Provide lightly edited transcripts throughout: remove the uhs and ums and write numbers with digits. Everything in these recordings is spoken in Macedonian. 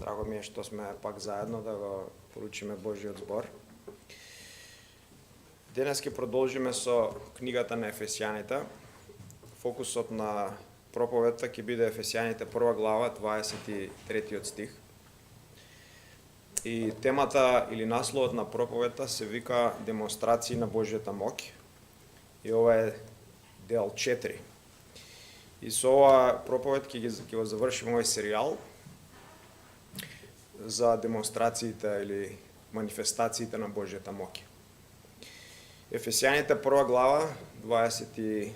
Драго ми е што сме пак заедно да го поручиме Божиот збор. Денес ќе продолжиме со книгата на Ефесијаните. Фокусот на проповедта ќе биде Ефесијаните 1 глава, 23 стих. И темата или насловот на проповедта се вика Демонстрации на Божјата моќ. И ова е дел 4. И со ова проповед ќе го завршиме овој серијал за демонстрациите или манифестациите на Божјата моќ. Ефесијаните 1 глава, 23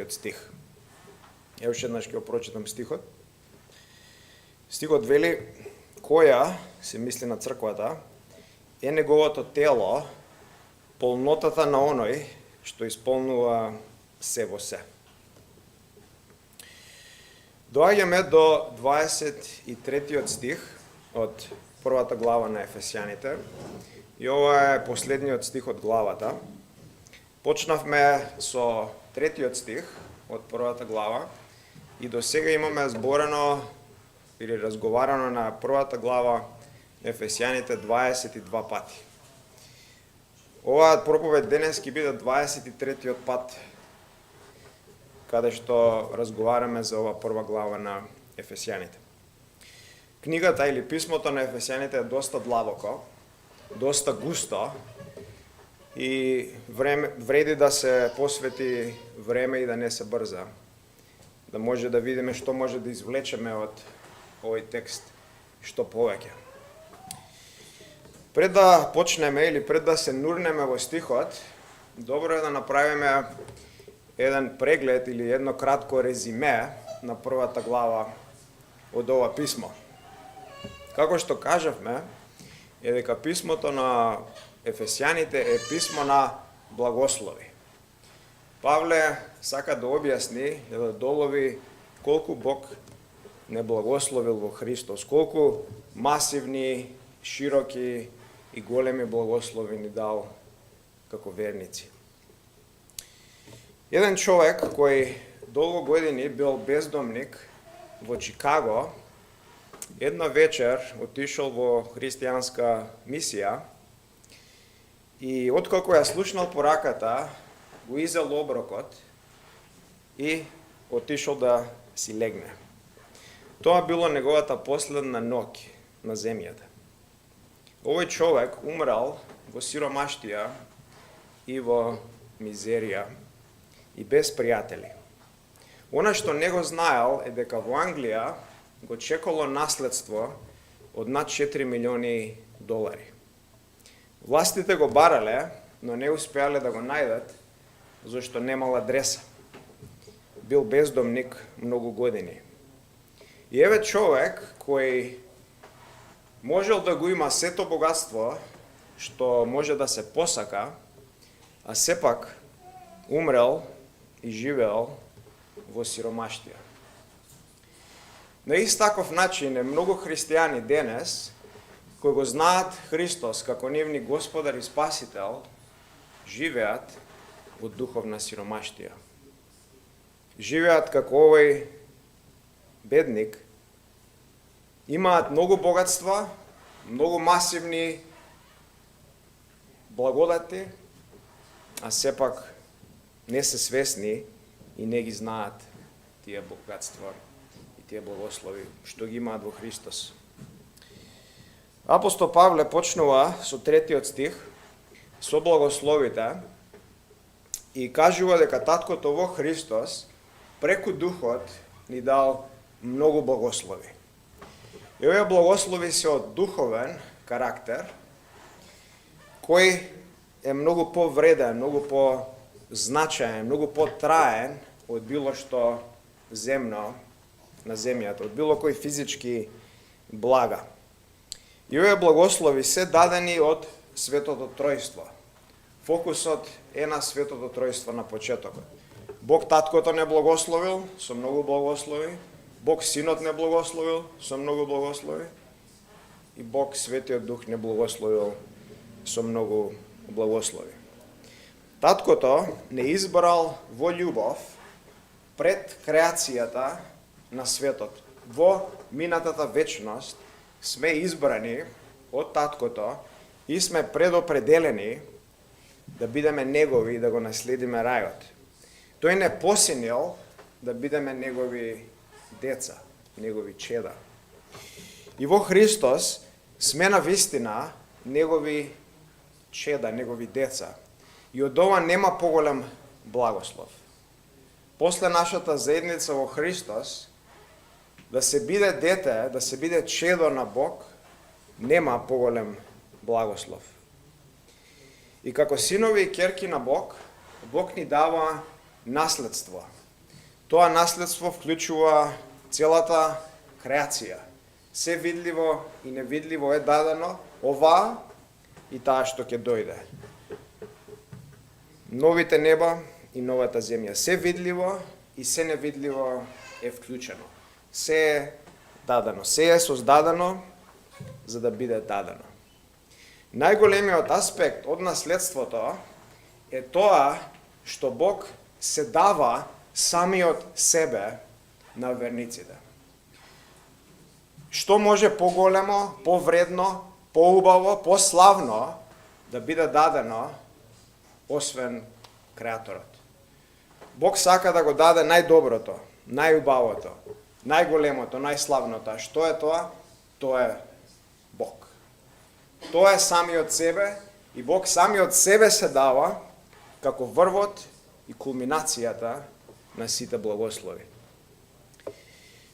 стих. Уште еднаш ќе го прочитам стихот. Стихот вели: која, се мисли на црквата, е неговото тело, полнотата на оној што исполнува се во се. Доаѓаме до 23 стих од првата глава на Ефесијаните. И ова е последниот стих од главата. Почнавме со 3 стих од првата глава и до сега имаме зборено или разговарано на првата глава Ефесијаните 22 пати. Оваа проповед денес ќе биде 23-тиот пат каде што разговараме за ова прва глава на Ефесијаните. Книгата или писмото на Ефесијаните е доста длабоко, доста густо и вреди да се посвети време и да не се брза, да може да видиме што може да извлечеме од овој текст, што повеќе. Пред да почнеме или пред да се нурнеме во стихот, добро е да направиме еден преглед или едно кратко резиме на првата глава од ова писмо. Како што кажавме, е дека писмото на Ефесијаните е писмо на благослови. Павле сака да објасни, да долови колку Бог не благословил во Христос, колку масивни, широки и големи благослови ни дал како верници. Еден човек кој долго години бил бездомник во Чикаго, една вечер отишол во христијанска мисија и откако ја слушнал пораката, го изел оброкот и отишол да си легне. Тоа било неговата последна ноќ на земјата. Овој човек умрал во сиромаштија и во мизерија и без пријатели. Она што не го знаел е дека во Англија го чекало наследство од над 4 милиони долари. Властите го барале, но не успеале да го најдат, зашто немал адреса. Бил бездомник многу години. И еве човек кој можел да го има сето богатство што може да се посака, а сепак умрел и живеел во сиромаштија. На ист таков начин е многу христијани денес, кои го знаат Христос како нивни Господар и Спасител, живеат во духовна сиромаштија. Живеат како овој бедник, имаат многу богатства, многу масивни благодати, а сепак не се свесни и не ги знаат тие богатства и тие благослови што ги имаат во Христос. Апостол Павле почнува со 3 стих со благословите и кажува дека Таткото во Христос преку Духот ни дал многу благослови. И овие благослови се од духовен карактер, кој е многу повреден, многу позначаен, многу потраен од било што земно на земјата, од било кој физички блага. И овие благослови се дадени од Светото Тројство. Фокусот е на Светото Тројство на почетокот. Бог Таткото не благословил со многу благослови, Бог Синот не благословил со многу благослови и Бог Светиот Дух не благословил со многу благослови. Таткото не избрал во љубов пред креацијата на светот, во минатата вечност, сме избрани од таткото и сме предопределени да бидеме негови и да го наследиме рајот. Тој не посинел да бидеме негови деца, негови чеда. И во Христос сме навистина негови чеда, негови деца. И од ова нема поголем благослов. После нашата заедница во Христос, да се биде дете, да се биде чедо на Бог, нема поголем благослов. И како синови и ќерки на Бог, Бог ни дава наследство. Тоа наследство вклучува целата креација. Се видливо и невидливо е дадено, ова и таа што ќе дојде. Новите неба и новата земја. Се видливо и се невидливо е вклучено. Се е дадено. Се е создадено за да биде дадено. Најголемиот аспект од наследството е тоа што Бог се дава самиот себе на верниците. Што може поголемо, повредно, поубаво, пославно да биде дадено освен Креаторот? Бог сака да го даде најдоброто, најубавото, најголемото, најславното. Што е тоа? Тоа е Бог. Тоа е самиот себе и Бог самиот себе се дава како врвот и кулминацијата на сите благослови.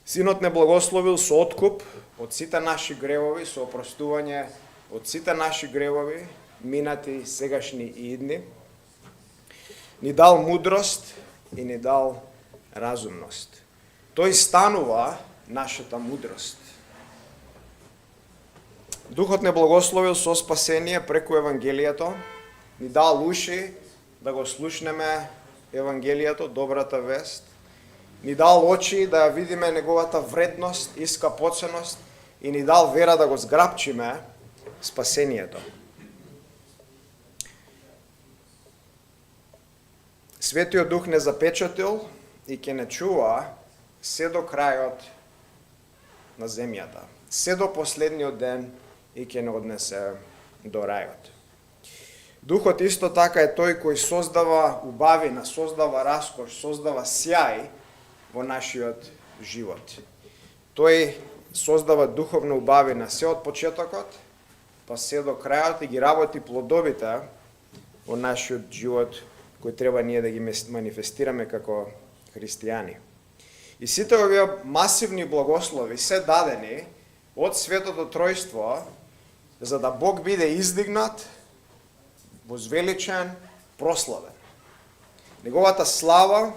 Синот не благословил со откуп од сите наши гревови, со опростување од сите наши гревови, минати, сегашни и идни. Ни дал мудрост и ни дал разумност. Тој станува нашата мудрост. Духот не благословил со спасение преку Евангелието, ни дал уши да го слушнеме Евангелието, добрата вест, ни дал очи да ја видиме неговата вредност и скапоценост и ни дал вера да го зграпчиме спасението. Светиот Дух не запечатил и ќе не чува се до крајот на земјата, се до последниот ден и ќе не однесе до рајот. Духот исто така е тој кој создава убавина, создава раскош, создава сјај во нашиот живот. Тој создава духовна убавина се од почетокот, па се до крајот и ги работи плодовите во нашиот живот, кој треба ние да ги манифестираме како христијани. И сите овие масивни благослови се дадени од Светото Тројство, за да Бог биде издигнат, возвеличен, прославен. Неговата слава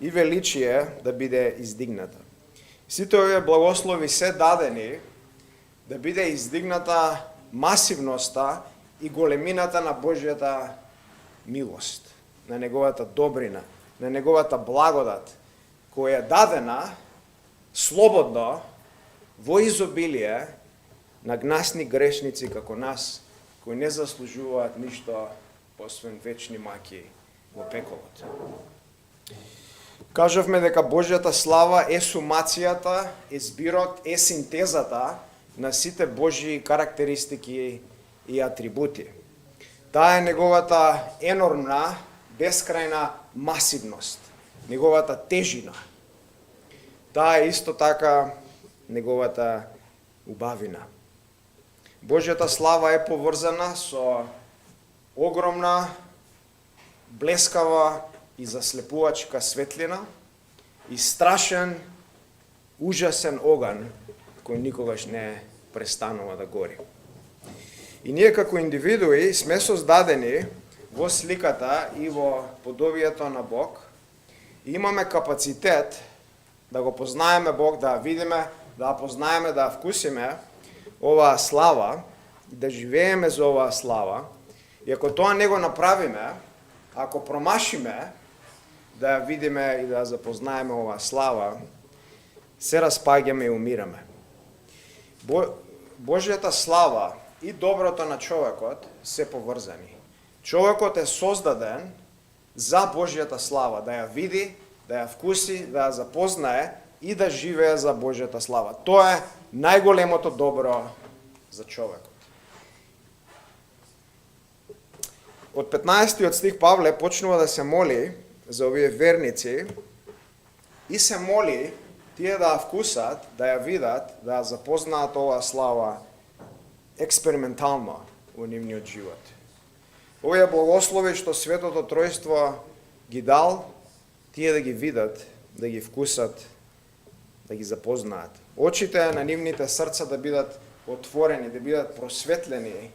и величие да биде издигната. Сите овие благослови се дадени да биде издигната масивноста и големината на Божјата милост, на неговата добрина, на неговата благодат, која е дадена слободно во изобилие на гнасни грешници како нас, кои не заслужуваат ништо освен вечни маки во пеколот. Кажавме дека Божјата слава е сумацијата, е збирот, е синтезата на сите Божји карактеристики и атрибути. Таа е неговата енормна, бескрајна масивност, неговата тежина. Таа е исто така неговата убавина. Божјата слава е поврзана со огромна, блескава и заслепувачка светлина и страшен, ужасен оган кој никогаш не престанува да гори. И ние како индивидуи сме создадени во сликата и во подобието на Бог и имаме капацитет да го познаеме Бог, да ја видиме, да ја познаеме, да ја вкусиме оваа слава и да живееме за оваа слава. И ако тоа не го направиме, ако промашиме да ја видиме и да ја запознаеме оваа слава, се распаѓаме и умираме. Божјата слава и доброто на човекот се поврзани. Човекот е создаден за Божјата слава, да ја види, да ја вкуси, да ја запознае и да живее за Божјата слава. Тоа е најголемото добро за човекот. Од 15 стих Павле почнува да се моли за овие верници и се моли тие да ја вкусат, да ја видат, да ја запознаат оваа слава експериментално во нивниот живот. Овие благослови што Светото Тројство ги дал, тие да ги видат, да ги вкусат, да ги запознаат. Очите на нивните срца да бидат отворени, да бидат просветлени,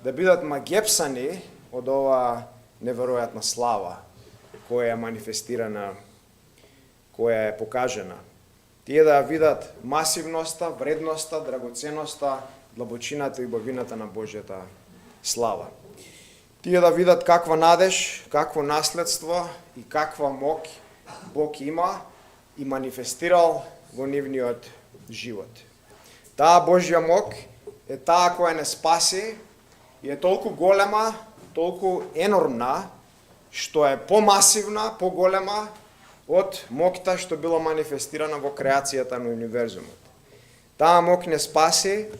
да бидат магепсани од оваа неверојатна слава која е манифестирана, која е покажена. Тие да видат масивноста, вредноста, драгоценноста, длабочината и убавината на Божјата слава. Тие да видат каква надеж, какво наследство и каква мок Бог има и манифестирал во нивниот живот. Таа Божја мок е таа која не спаси и е толку голема, толку енормна, што е помасивна, поголема од мокта што била манифестирана во креацијата на универзумот. Таа мок не спаси,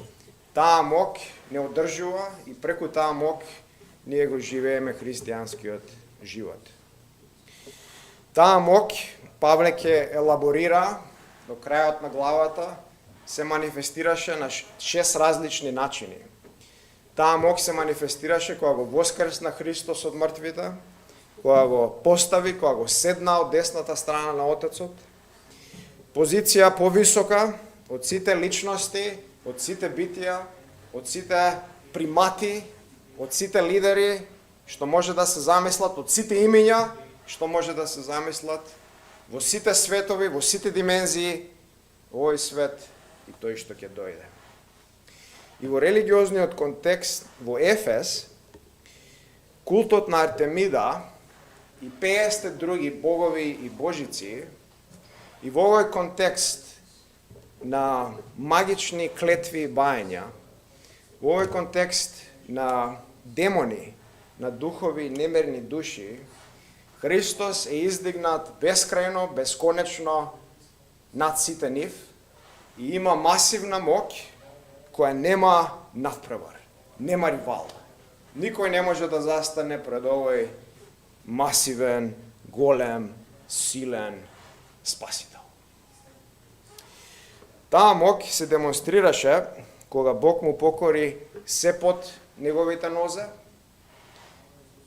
таа мок не одржува и преку таа мок ние го живееме христијанскиот живот. Таа мок, Павле ќе елаборира до крајот на главата, се манифестираше на 6 различни начини. Таа мок се манифестираше кога го воскресна Христос од мртвите, кога го постави, кога го седна од десната страна на Отецот, позиција повисока од сите личности, од сите битија, од сите примати, од сите лидери што може да се замислат, од сите имиња што може да се замислат, во сите светови, во сите димензии, овој свет и тој што ќе дојде. И во религиозниот контекст во Ефес, култот на Артемида и 50 други богови и божици, и во овој контекст на магични клетви и бајања, во овој контекст на демони, на духови и немерни души, Христос е издигнат бескрајно, бесконечно над сите нив и има масивна мок која нема надпревар, нема ривал. Никој не може да застане пред овој масивен, голем, силен спасител. Таа мок се демонстрираше кога Бог му покори се под неговите нозе,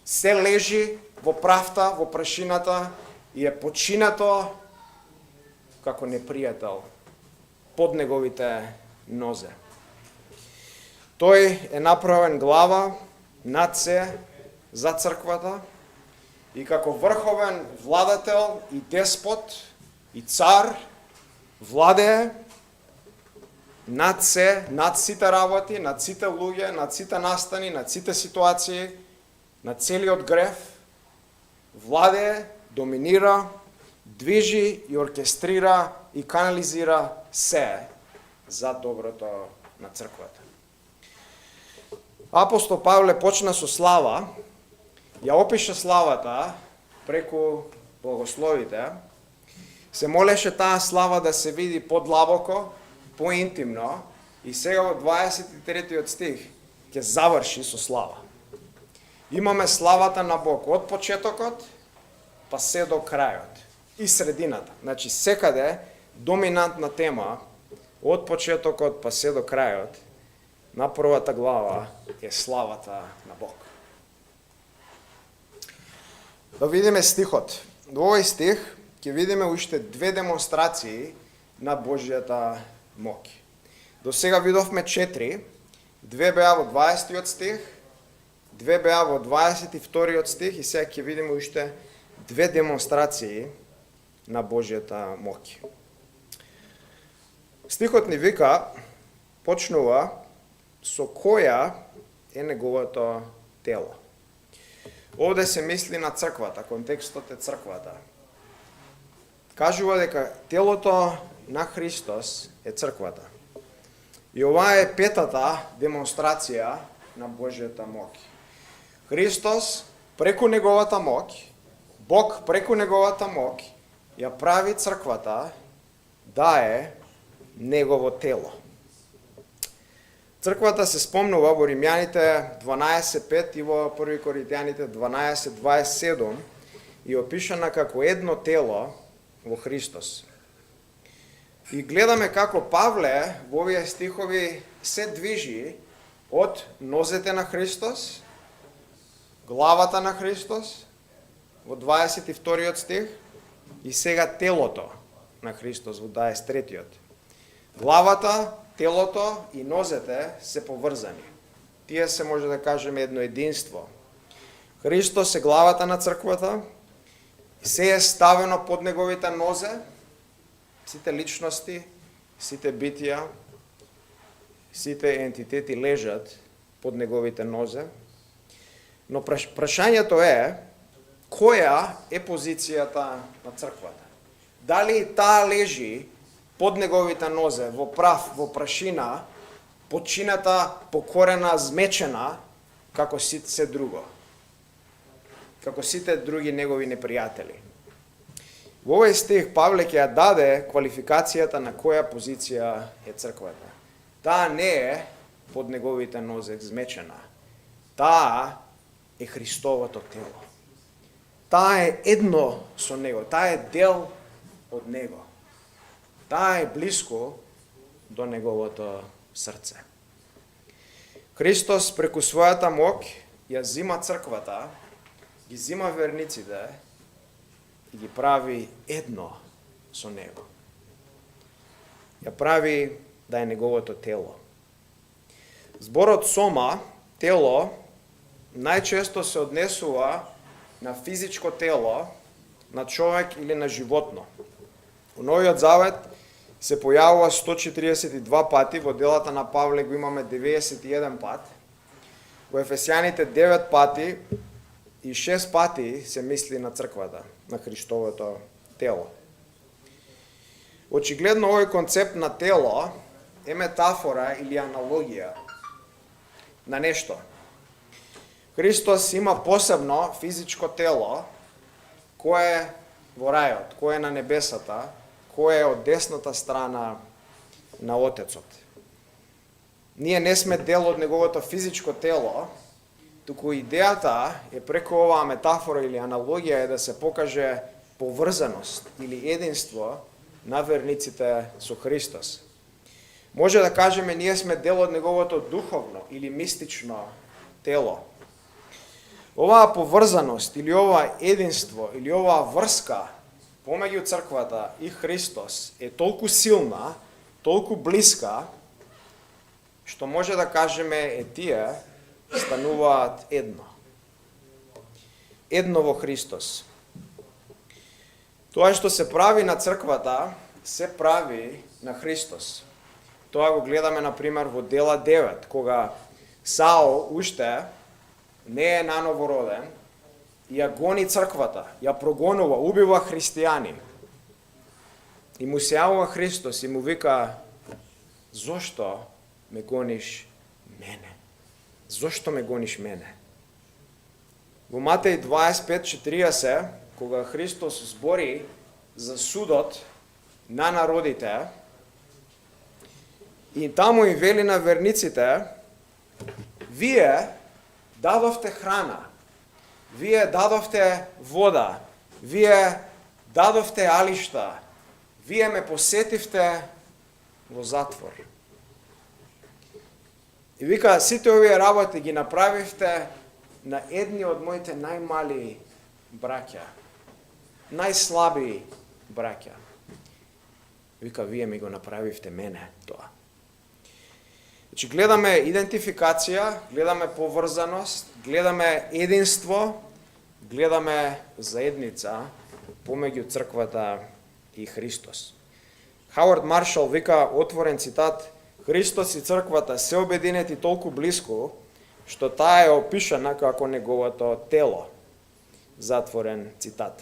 се лежи во правта, во прашината и е починато како непријател под неговите нозе. Тој е направен глава над се за црквата и како врховен владател и деспот и цар владее над се, над сите работи, над сите луѓе, над сите настани, над сите ситуации, над целиот грев, владее, доминира, движи и оркестрира и канализира се за доброто на црквата. Апостол Павле почна со слава, ја опиша славата преку благословите, се молеше таа слава да се види подлабоко, поинтимно и сега во 23 стих ќе заврши со слава. Имаме славата на Бог од почетокот па се до крајот и средината. Значи секаде доминантна тема од почетокот па се до крајот на првата глава е славата на Бог. Да видиме стихот. Во овој стих ќе видиме уште две демонстрации на Божјата мок. До сега видовме 4, две беа во 20 стих, две беа во 22 стих и сега ќе видиме уште две демонстрации на Божјата мок. Стихот ни вика, почнува со која е неговото тело. Овде се мисли на црквата, контекстот е црквата. Кажува дека телото на Христос е црквата. И ова е петата демонстрација на Божјата мок. Христос преку неговата мок, Бог преку неговата мок ја прави црквата да е негово тело. Црквата се спомнува во Римјаните 12.5 и во 1 Коринтијаните 12.27 и опишана како едно тело во Христос. И гледаме како Павле во овие стихови се движи од нозете на Христос, главата на Христос, во 22 стих, и сега телото на Христос во 23. Главата, телото и нозете се поврзани. Тие се, може да кажеме, едно единство. Христос е главата на црквата, и се е ставено под неговите нозе, сите личности, сите битија, сите ентитети лежат под неговите нозе. Но прашањето е, која е позицијата на црквата? Дали таа лежи под неговите нозе, во прав, во прашина, подчината, покорена, змечена, како се друго? Како сите други негови непријатели. Во овој стих Павле ќе ја даде квалификацијата на која позиција е црквата. Таа не е под неговите нозе змечена. Таа е Христовото тело. Таа е едно со него, таа е дел од него. Таа е блиско до неговото срце. Христос преку својата моќ ја зима црквата, ги зима верниците и ги прави едно со него. Ја прави да е неговото тело. Зборот сома, тело, најчесто се однесува на физичко тело, на човек или на животно. Во Новиот Завет се појавува 142 пати, во делата на Павле го имаме 91 пат, во Ефесијаните 9 пати и 6 пати се мисли на црквата, на Христовото тело. Очигледно овој концепт на тело е метафора или аналогија на нешто. Христос има посебно физичко тело, кое е во рајот, кое е на небесата, кое е од десната страна на Отецот. Ние не сме дел од неговото физичко тело, туку идејата е преку оваа метафора или аналогија е да се покаже поврзаност или единство на верниците со Христос. Може да кажеме ние сме дел од неговото духовно или мистично тело. Оваа поврзаност или ова единство или оваа врска помеѓу црквата и Христос е толку силна, толку блиска, што може да кажеме е тие стануваат едно. Едно во Христос. Тоа што се прави на црквата, се прави на Христос. Тоа го гледаме, например, во Дела 9, кога Саул уште не е наново роден, ја гони црквата, ја прогонува, убива христијани. И му се јавува Христос и му вика, зошто ме гониш мене? Зошто ме гониш мене? Во Матеј 25:40, кога Христос збори за судот на народите, и таму им вели на верниците, вие дадовте храна, вие дадовте вода, вие дадовте алишта, вие ме посетивте во затвор. И вика, сите овие работи ги направивте на едни од моите најмали браќа, најслаби браќа. Вика, вие ми го направивте мене тоа. Значи, гледаме идентификација, гледаме поврзаност, гледаме единство, гледаме заедница помеѓу црквата и Христос. Хауард Маршал вика, отворен цитат, Христос и црквата се обединети толку блиско, што таа е опишана како неговото тело. Затворен цитат.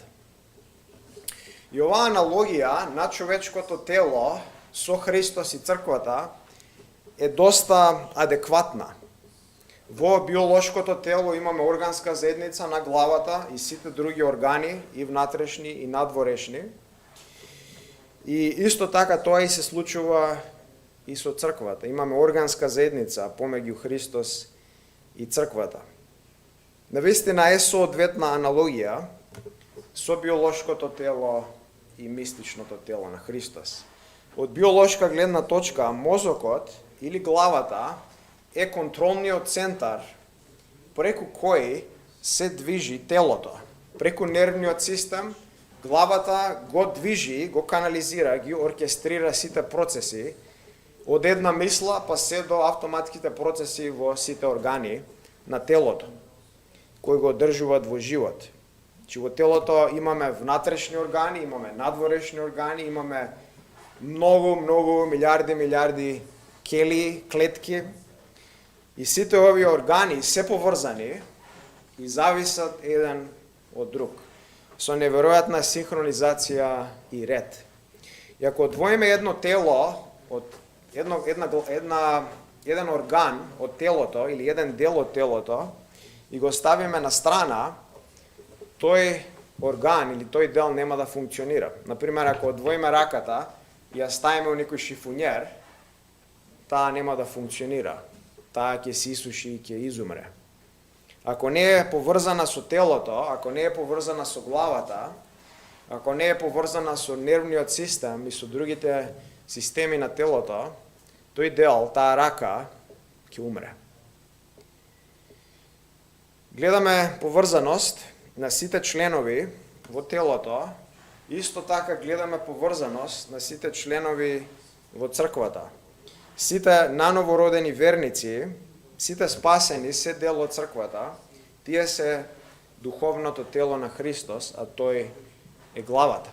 И оваа аналогија на човечкото тело со Христос и црквата е доста адекватна. Во биолошкото тело имаме органска заедница на главата и сите други органи, и внатрешни и надворешни. И исто така тоа и се случува и со црквата. Имаме органска заедница помеѓу Христос и црквата. Навистина е соодветна аналогија со биолошкото тело и мистичното тело на Христос. Од биолошка гледна точка, мозокот или главата е контролниот центар преку кој се движи телото. Преку нервниот систем, главата го движи, го канализира, ги оркестрира сите процеси, од една мисла па се до автоматските процеси во сите органи на телото, кои го одржуваат во живот. Че во телото имаме внатрешни органи, имаме надворешни органи, имаме многу милиарди кели, клетки, и сите овие органи се поврзани и зависат еден од друг, со неверојатна синхронизација и ред. И ако одвоиме едно тело од еден орган од телото или еден дел од телото и го ставиме на страна, тој орган или тој дел нема да функционира. Например, ако одвоиме раката и ја ставиме во некој шифонер, таа нема да функционира. Таа ќе се исуши и ќе изумре. Ако не е поврзана со телото, ако не е поврзана со главата, ако не е поврзана со нервниот систем и со другите системи на телото, тој дел, таа рака, ќе умре. Гледаме поврзаност на сите членови во телото, исто така гледаме поврзаност на сите членови во црквата. Сите наново родени верници, сите спасени се дел од црквата, тие се духовното тело на Христос, а тој е главата.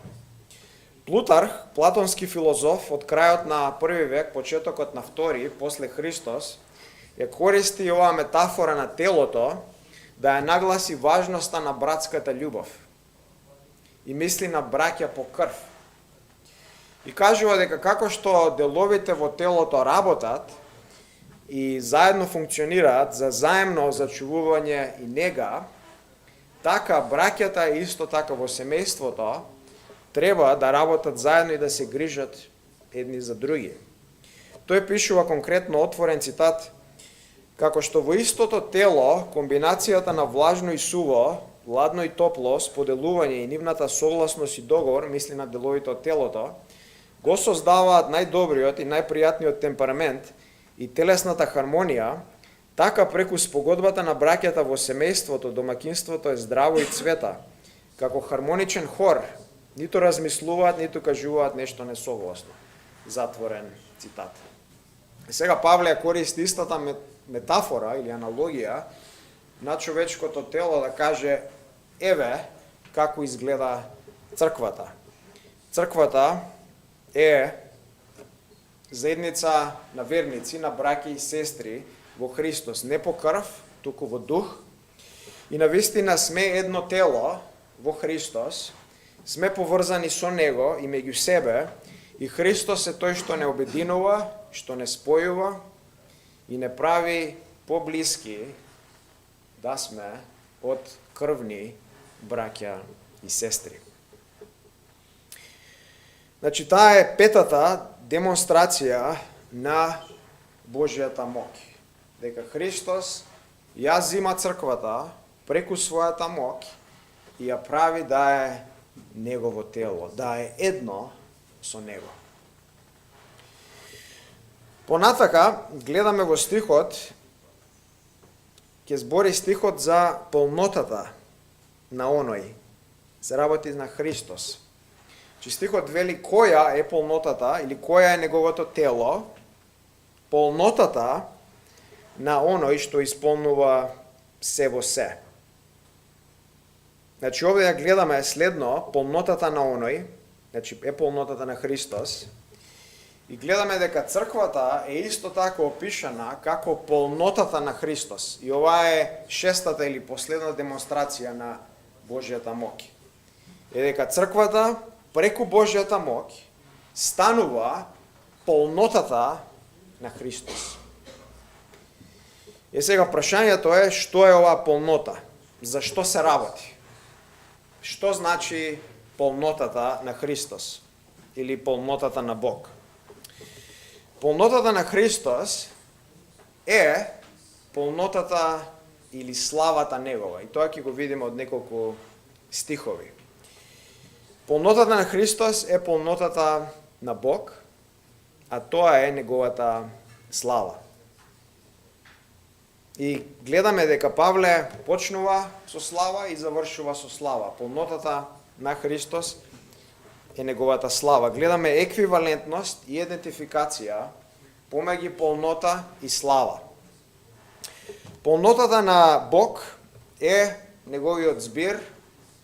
Плутарх, платонски филозоф од крајот на први век, почетокот на втори, после Христос, ја користи оваа метафора на телото да ја нагласи важноста на братската љубов и мисли на браќа по крв. И кажува дека како што деловите во телото работат и заедно функционираат за заемно зачувување и нега, така браќата исто така во семејството треба да работат заедно и да се грижат едни за други. Тој пишува конкретно отворен цитат: како што во истото тело комбинацијата на влажно и суво, ладно и топло, споделување и нивната согласност и договор, мисли на деловите од телото, го создаваат најдобриот и најпријатниот темперамент и телесната хармонија, така преку спогодбата на браќата во семејството, домаќинството е здраво и цвета. Како хармоничен хор, ниту размислуваат, ниту кажуваат нешто несогласно. Затворен цитат. И сега Павле користи истата метафора или аналогија на човечкото тело да каже: еве како изгледа црквата. Црквата е заедница на верници, на браќи и сестри во Христос, не по крв, туку во дух. И навистина сме едно тело во Христос, сме поврзани со Него и меѓу себе, и Христос е тој што не обединува, што не спојува и не прави поблиски да сме од крвни браќа и сестри. Значи, таа е петата демонстрација на Божјата моќ. Дека Христос ја зима црквата преку својата моќ и ја прави да е Негово тело, да е едно со Него. Понатака, гледаме во стихот, ќе збори стихот за полнотата на оној. Се работи на Христос. Че стихот вели која е полнотата или која е неговото тело, полнотата на оној што исполнува се во се. Значи, овде ја гледаме следно, полнотата на оној, значи е полнотата на Христос, и гледаме дека црквата е исто така опишана како полнотата на Христос. И ова е шестата или последна демонстрација на Божјата моќ. Е дека црквата преку Божјата моќ станува полнотата на Христос. И сега прашањето е што е оваа полнота? Зашто се работи? Што значи полнотата на Христос или полнотата на Бог? Полнотата на Христос е полнотата или славата Негова. И тоа ќе го видиме од неколку стихови. Полнотата на Христос е полнотата на Бог, а тоа е Неговата слава. И гледаме дека Павле почнува со слава и завршува со слава. Полнотата на Христос е Неговата слава. Гледаме еквивалентност и идентификација помеѓу полнота и слава. Полнотата на Бог е Неговиот збир,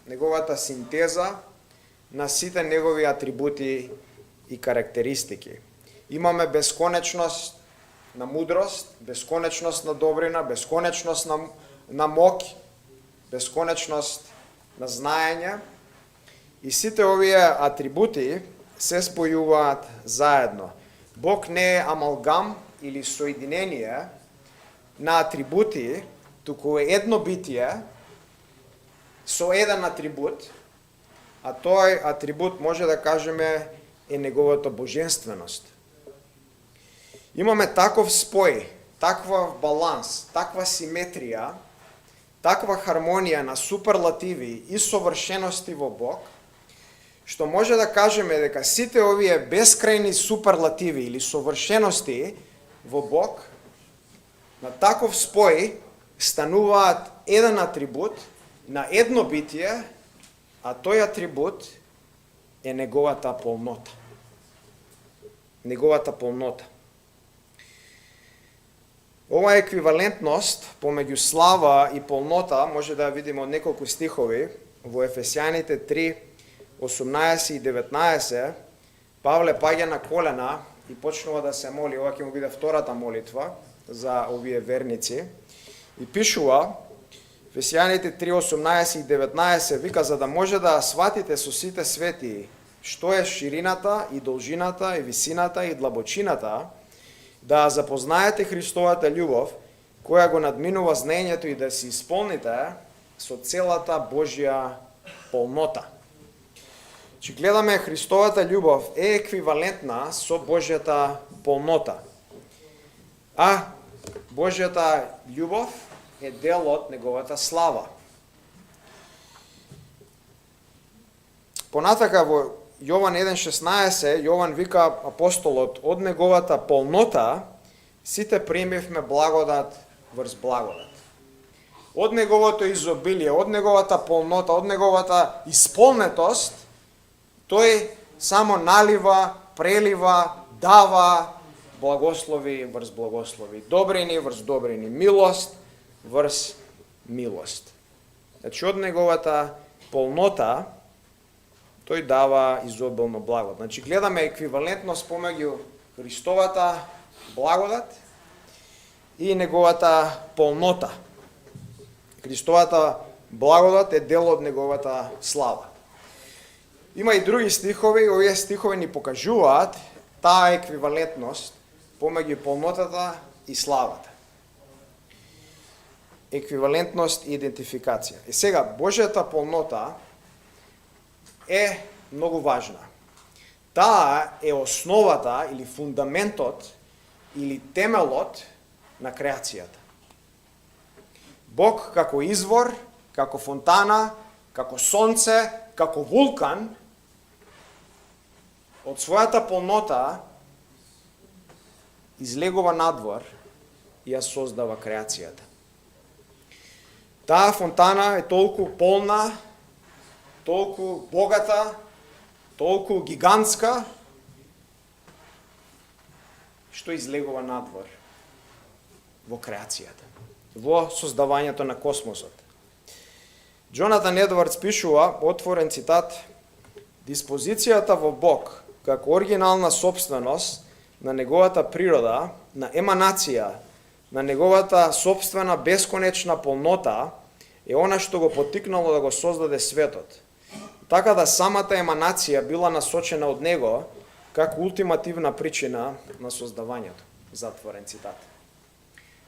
Неговата синтеза на сите Негови атрибути и карактеристики. Имаме бесконечност на мудрост, бесконечност на добрина, бесконечност на моќ, бесконечност на знаење. И сите овие атрибути се спојуваат заедно. Бог не е амалгам или соединение на атрибути, туку е едно битие со еден атрибут, а тој атрибут може да кажеме е Неговата божественост. Имаме таков спој, таква баланс, таква симетрија, таква хармонија на суперлативи и совршености во Бог, што може да кажеме дека сите овие бескрајни суперлативи или совршености во Бог на таков спој стануваат еден атрибут на едно битие, а тој атрибут е Неговата полнота. Неговата полнота. Ова еквивалентност помеѓу слава и полнота може да ја видиме од неколку стихови во Ефесјаните 3, 18 и 19. Павле паѓа на колена и почнува да се моли. Ова ќе му биде втората молитва за овие верници. И пишува Ефесјаните 3, 18 и 19, вика, за да може да сватите со сите свети што е ширината и должината и висината и длабочината, да запознаете Христовата љубов, која го надминува знаењето и да се исполните со целата Божја полнота. Че гледаме Христовата љубов е еквивалентна со Божјата полнота. А Божјата љубов е дел од Неговата слава. Понатака во Јован 1.16, Јован вика апостолот, од Неговата полнота сите примивме благодат врз благодат. Од Неговото изобилие, од Неговата полнота, од Неговата исполнетост, тој само налива, прелива, дава благослови врз благослови, добрини врз добрини, милост врз милост. Значи, од Неговата полнота тој дава изобилно благодат. Значи, гледаме еквивалентност помеѓу Христовата благодат и Неговата полнота. Христовата благодат е дел од Неговата слава. Има и други стихови, овие стихови ни покажуваат таа еквивалентност помеѓу полнотата и славата. Еквивалентност и идентификација. И сега, Божјата полнота е многу важна. Таа е основата или фундаментот или темелот на креацијата. Бог како извор, како фонтана, како сонце, како вулкан, од својата полнота излегува надвор и ја создава креацијата. Таа фонтана е толку полна, толку богата, толку гигантска, што излегува надвор во креацијата, во создавањето на космосот. Джонатан Едвардс пишува, отворен цитат, диспозицијата во Бог, како оригинална собственост на Неговата природа, на еманација, на Неговата собствена бесконечна полнота, е она што го поттикнало да го создаде светот. Така да самата еманација била насочена од Него како ултимативна причина на создавањето. Затворен цитат.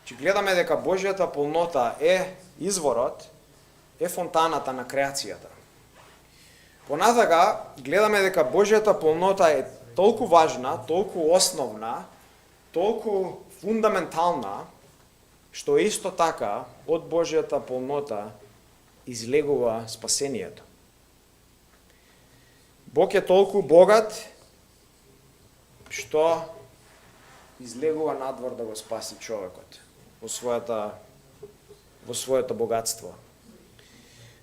Че гледаме дека Божјата полнота е изворот, е фонтаната на креацијата. Понатака, гледаме дека Божјата полнота е толку важна, толку основна, толку фундаментална, што исто така од Божјата полнота излегува спасението. Бог е толку богат, што излегува надвор да го спаси човекот во своето богатство.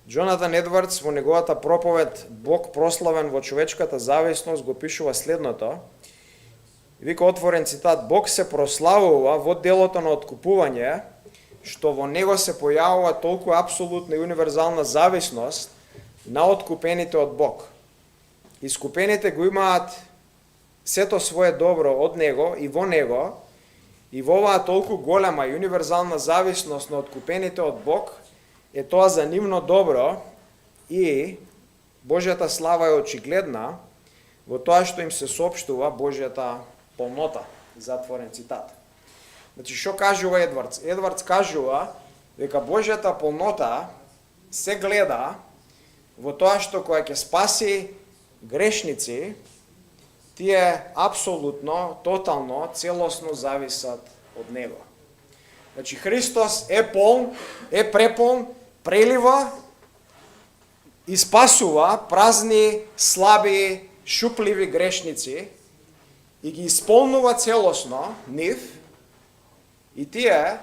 Джонатан Едвардс во неговата проповед Бог прославен во човечката зависност го пишува следното. Вика, отворен цитат: Бог се прославува во делото на откупување, што во него се појавува толку апсолутна и универзална зависност на откупените од Бог. Искупените го имаат сето свое добро од него и во оваа толку голема и универзална зависност на откупените од Бог е тоа за нивно добро и Божјата слава е очигледна во тоа што им се соопштува Божјата полнота. Затворен цитат. Значи, што кажува Едвардс? Едвардс кажува дека Божјата полнота се гледа во тоа што која ќе спаси грешници, тие апсолутно, тотално, целосно зависат од него. Значи, Христос е полн, е преполн, прелива и спасува празни, слаби, шупливи грешници и ги исполнува целосно нив, и тие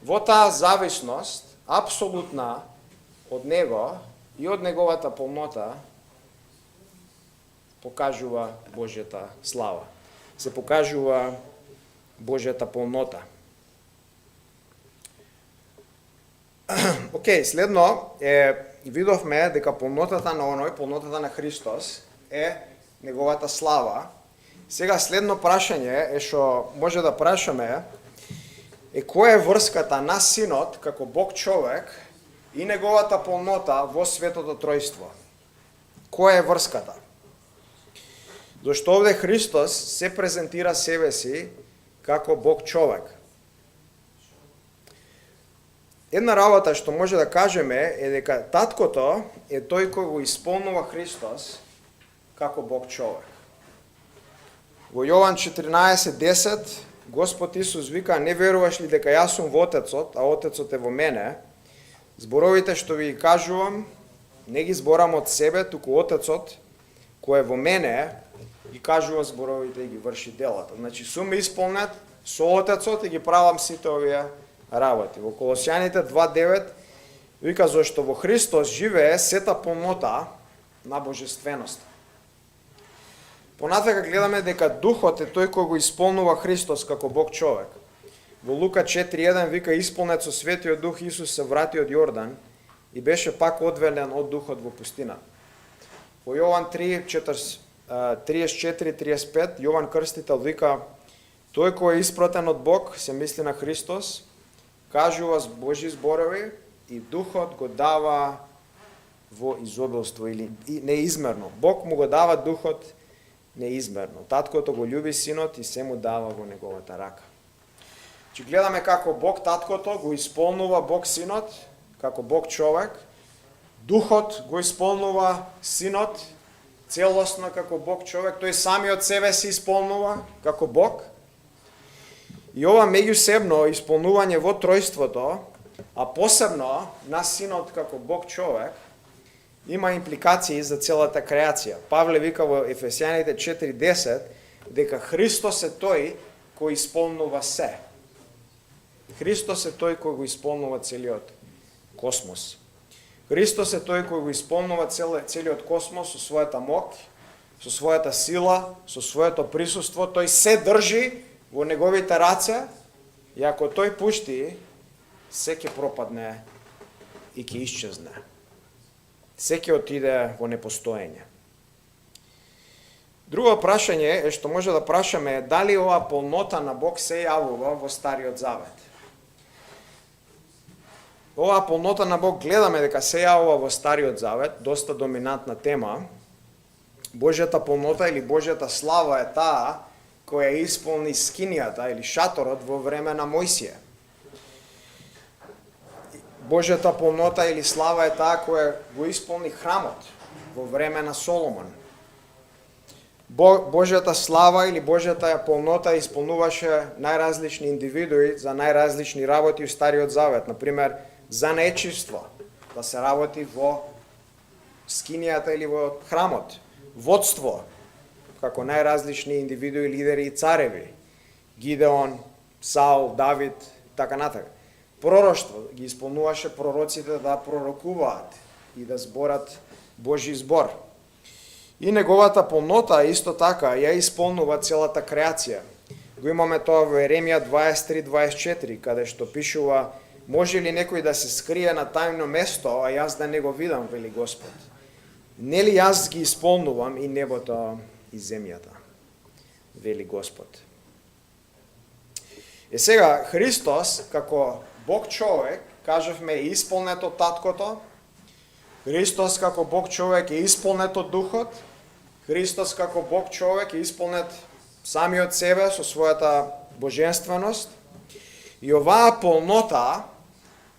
во таа зависност апсолутна од него и од неговата полнота покажува Божјата слава. Се покажува Божјата полнота. Океј, следно видовме дека полнотата на оној, полнотата на Христос е неговата слава. Сега следно прашање е што може да прашаме е која е врската на Синот како Бог човек и неговата полнота во Светото Тројство. Која е врската? Зашто овде Христос се презентира себе си како Бог човек. Една работа што може да кажеме е дека таткото е тој кој го исполнува Христос како Бог човек. Во Јован 14:10 Господ Исус вика: не веруваш ли дека јас сум во Отецот, а Отецот е во мене? Зборовите што ви ги кажувам, не ги зборам од себе, туку Отецот кој е во мене ги кажува зборовите и ги врши делата. Значи, сум исполнет со Отецот и ги правам сите овие работи. Во Колосјаните 2:9 вика: зашто во Христос живее сета полнота на божественоста. Понатака гледаме дека Духот е тој кој го исполнува Христос како Бог човек. Во Лука 4:1 вика: исполнет со Светиот Дух Исус се врати од Јордан и беше пак одвелен од Духот во пустината. Во Јован 34:35 Јован Крстител вика: тој кој е испратен од Бог, се мисли на Христос, кажува Божји зборови и Духот го дава во изобилство или неизмерно. Бог му го дава Духот неизмерно. Таткото го љуби Синот и се му дава во неговата рака. Че гледаме како Бог Таткото го исполнува Бог Синот како Бог човек, Духот го исполнува Синот целосно како Бог човек, тој самиот себе се исполнува како Бог. И ова меѓусебно исполнување во тројството, а посебно на Синот како Бог човек, има импликации за целата креација. Павле вика во Ефесјаните 4:10 дека Христос е тој кој исполнува се. Христос е тој кој го исполнува целиот космос. Христос е тој кој го исполнува целиот космос со својата моќ, со својата сила, со своето присуство. Тој се држи во неговите раце и ако тој пушти, се ќе пропадне и ќе исчезне. Се ќе отиде во непостоење. Друго прашање е што може да прашаме е дали оваа полнота на Бог се јавува во Стариот Завет. Оваа полнота на Бог гледаме дека се јавува во Стариот Завет, доста доминантна тема. Божјата полнота или Божјата слава е таа која исполни скинијата или шаторот во време на Мојсија. Божјата полнота или слава е таа која го исполни храмот во време на Соломон. Божјата слава или Божјата полнота исполнуваше најразлични индивидуи за најразлични работи у Стариот Завет. Например, за нечиство, да се работи во скинијата или во храмот. Водство, како најразлични индивидуи, лидери и цареви. Гидеон, Саул, Давид, така натака. Пророштво, ги исполнуваше пророците да пророкуваат и да зборат Божји збор. И неговата полнота исто така ја исполнува целата креација. Го имаме тоа во Еремија 23:24, каде што пишува: може ли некој да се скрие на тајно место, а јас да не го видам, вели Господ? Нели јас ги исполнувам и небото и земјата, вели Господ. Сега, Христос, како Бог човек, кажавме, е исполнет од Таткото. Христос, како Бог човек, е исполнет од Духот. Христос, како Бог човек, е исполнет самиот себе со својата божественост. И оваа полнота,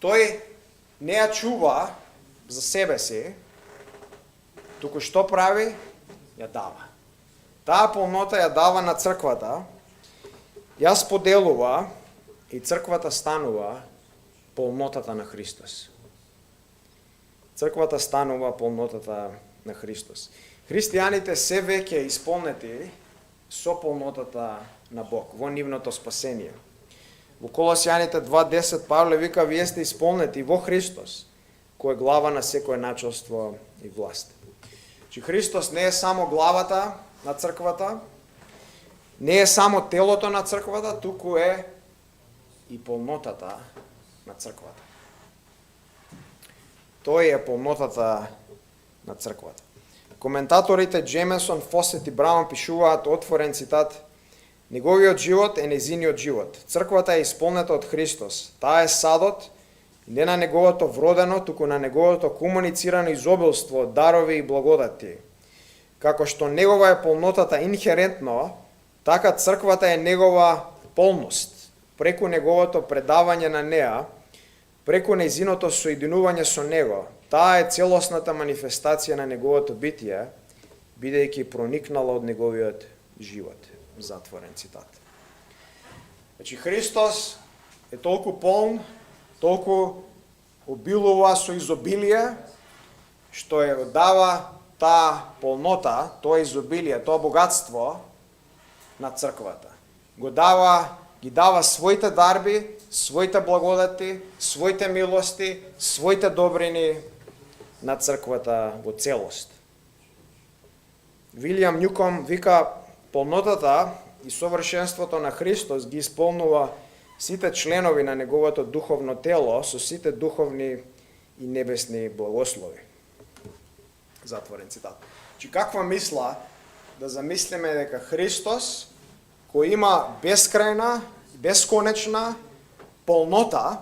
тој не ја чува за себе си, туку што прави? Ја дава. Таа полнота ја дава на црквата, ја споделува и црквата станува полнотата на Христос. Црквата станува полнотата на Христос. Христијаните се веќе исполнети со полнотата на Бог во нивното спасение. Во Колосјаните 2:10 Павле вика: вие сте исполнети во Христос, кој е глава на секое началство и власт. Че Христос не е само главата на црквата, не е само телото на црквата, туку е и полнотата на црквата. Тој е полнотата на црквата. Коментаторите Джемесон, Фосет и Браун пишуваат отворен цитат: неговиот живот е незиниот живот. Црквата е исполнета од Христос. Таа е садот не на неговото вродено, туку на неговото комуницирано изобилство од дарови и благодати. Како што негова е полнотата инхерентно, така црквата е негова полност. Преку неговото предавање на неа, преку нејзиното соединување со него, таа е целосната манифестација на неговото битие, бидејќи проникнала од неговиот живот. Затворен цитат. Значи, Христос е толку полн, толку обилува со изобилие, што ја дава таа полнота, тоа изобилие, тоа богатство на црквата. Ги дава своите дарби, своите благодати, своите милости, своите добрини на црквата во целост. Вилијам Њуком вика: полнотата и совршенството на Христос ги исполнува сите членови на неговото духовно тело со сите духовни и небесни благослови. Затворен цитат. Чи каква мисла да замислиме дека Христос, кој има бескрајна, бесконечна полнота,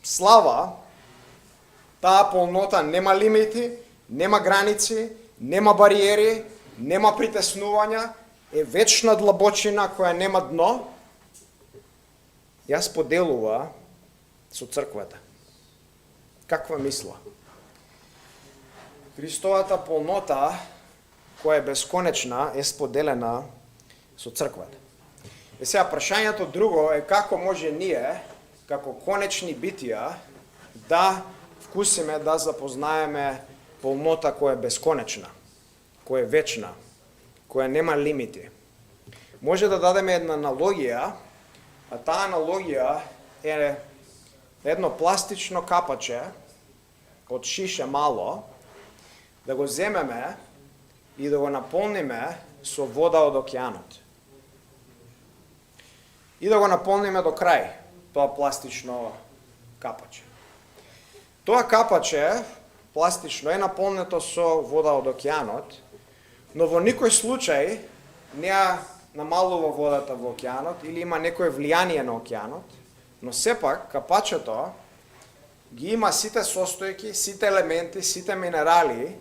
слава, таа полнота нема лимити, нема граници, нема бариери, нема притеснувања, е вечна длабочина која нема дно, ја споделува со црквата. Каква мисла? Христовата полнота, која е бесконечна, е споделена со црквата. И сега прашањето друго е како може ние, како конечни битија, да вкусиме, да запознаеме полнота која е бесконечна, која е вечна, која нема лимити. Може да дадеме една аналогија, а таа аналогија е едно пластично капаче од шише мало, да го земеме и да го наполниме со вода од океанот. И да го наполниме до крај, тоа пластично капаче. Тоа капаче пластично е наполнето со вода од океанот, но во никој случај не ја намалува водата во океанот или има некое влијание на океанот, но сепак капачето ги има сите состојки, сите елементи, сите минерали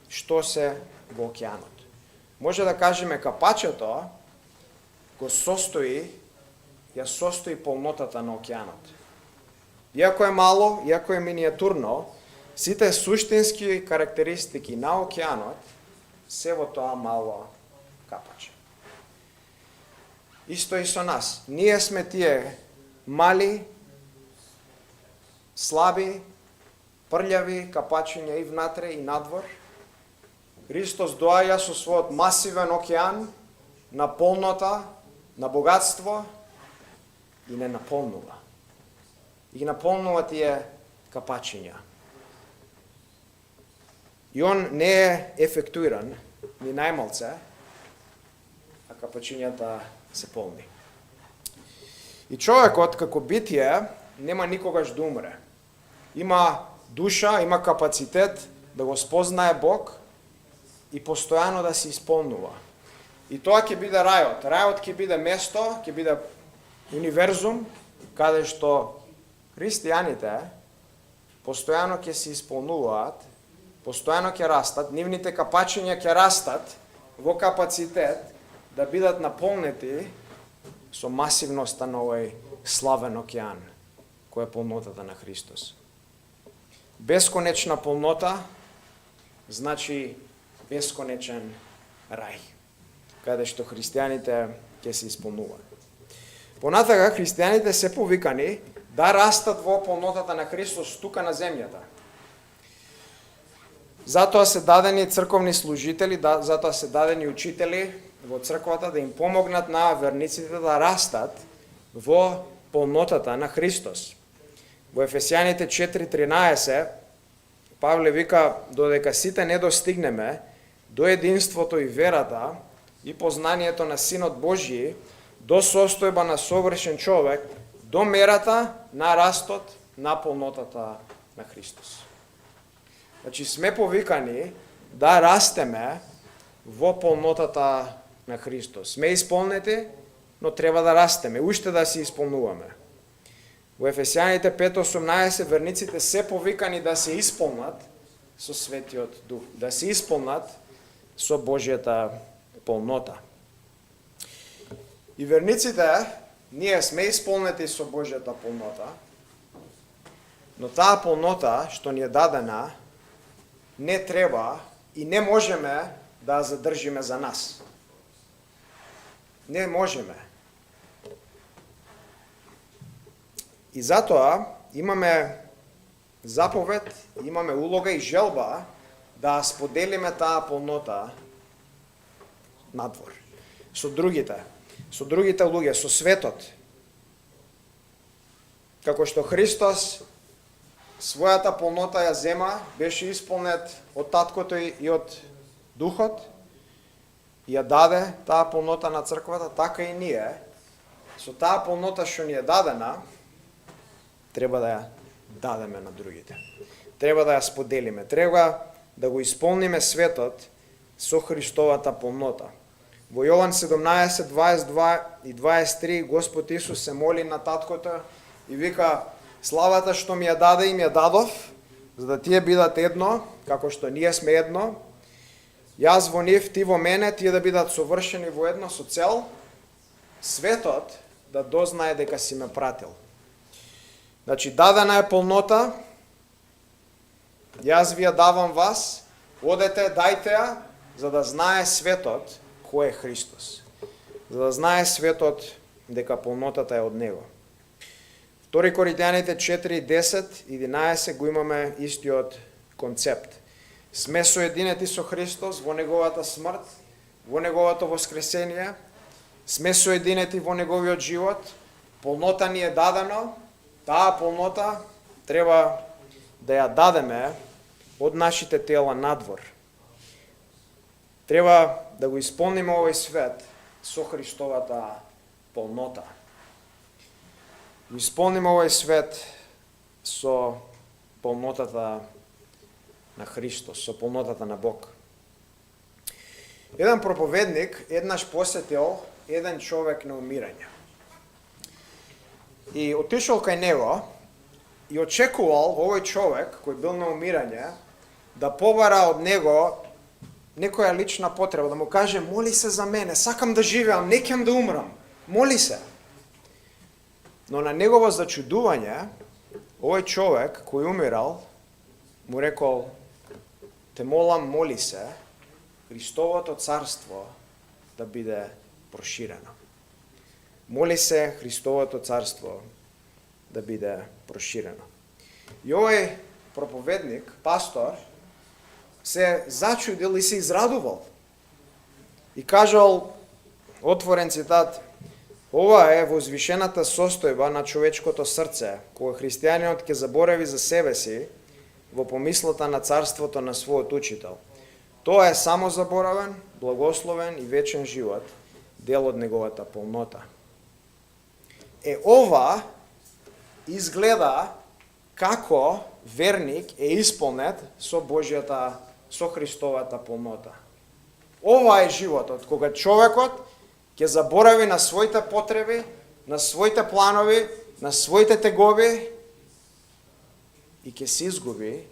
што се во океанот. Може да кажеме капачето го ја состои полнотата на океанот. Иако е мало, иако е минијатурно, сите суштински карактеристики на океанот се во тоа мало капачи. Исто и со нас. Ние сме тие мали, слаби, прљави капачиња и внатре и надвор. Христос доаѓа со својот масивен океан на полнота, на богатство и не наполнува. И ги наполнува тие капачиња. И он не е ефектуиран ни најмалце, а капачињата се полни. И човекот како битие нема никогаш да умре. Има душа, има капацитет да го спознае Бог и постојано да се исполнува. И тоа ќе биде рајот. Рајот ќе биде место, ќе биде универзум, каде што христијаните постојано ќе се исполнуваат, постојано ќе растат, нивните капачиња ќе растат во капацитет да бидат наполнети со масивноста на овој славен океан, кој е полнотата на Христос. Бесконечна полнота значи бесконечен рај, каде што христијаните ќе се исполнуваат. Понатака, христијаните се повикани да растат во полнотата на Христос тука на земјата. Затоа се дадени црковни служители, затоа се дадени учители во црквата да им помогнат на верниците да растат во полнотата на Христос. Во Ефесијаните 4:13 Павле вика: додека сите не достигнеме до единството и верата и познанието на Синот Божји, до состојба на совршен човек, до мерата на растот на полнотата на Христос. Значи сме повикани да растеме во полнотата на Христос. Сме исполнети, но треба да растеме, уште да се исполнуваме. Во Ефесијаните 5:18 верниците се повикани да се исполнат со Светиот Дух, да се исполнат со Божјата полнота. И верниците, ние сме исполнети со Божјата полнота, но таа полнота што ни е дадена не треба и не можеме да ја задржиме за нас. Не можеме. И затоа имаме заповед, имаме улога и желба да споделиме таа полнота надвор со другите луѓе, со светот. Како што Христос својата полнота ја зема, беше исполнет од Таткото и од Духот, и ја даде таа полнота на црквата, така и ние, со таа полнота што ни е дадена, треба да ја дадеме на другите. Треба да ја споделиме, треба да го исполниме светот со Христовата полнота. Во Јован 17:22 и 23 Господ Исус се моли на Таткото и вика: славата што ми ја даде им ја дадов, за да тие бидат едно, како што ние сме едно. Јас во нив, ти во мене, тие да бидат совршени во едно, со цел светот да дознае дека си ме пратил. Значи, дадена е полнота, јас ви ја давам вас, одете, дајте ја, за да знае светот кој е Христос. За да знае светот дека полнотата е од Него. 2 Коринтијаните 4:10-11 го имаме истиот концепт. Сме соединети со Христос во Неговата смрт, во Неговото воскресение, сме соединети во Неговиот живот, полнота ни е дадено, таа полнота треба да ја дадеме од нашите тела надвор. Треба да го исполниме овој свет со Христовата полнота. Го исполниме овој свет со полнотата на Христос, со полнотата на Бог. Еден проповедник еднаш посетил еден човек на умирање. И отишол кај него и очекувал овој човек кој бил на умирање да побара од него некоја лична потреба, да му каже: моли се за мене, сакам да живеам, не ќам да умрам, моли се. Но на негово зачудување, овој човек кој умирал му рекол: те молам, моли се, Христовото царство да биде проширено. Моли се Христовото царство да биде проширено. И овој проповедник, пастор, се зачудил и се израдувал. И кажал, отворен цитат, ова е возвишената состојба на човечкото срце, кога христијанинот ќе заборави за себе си во помислата на царството на својот учител. Тоа е само заборавен, благословен и вечен живот, дел од неговата полнота. Ова изгледа како верник е исполнет со Божјата, со Христовата полнота. Ова е животот, кога човекот ќе заборави на своите потреби, на своите планови, на своите тегови и ќе се изгуби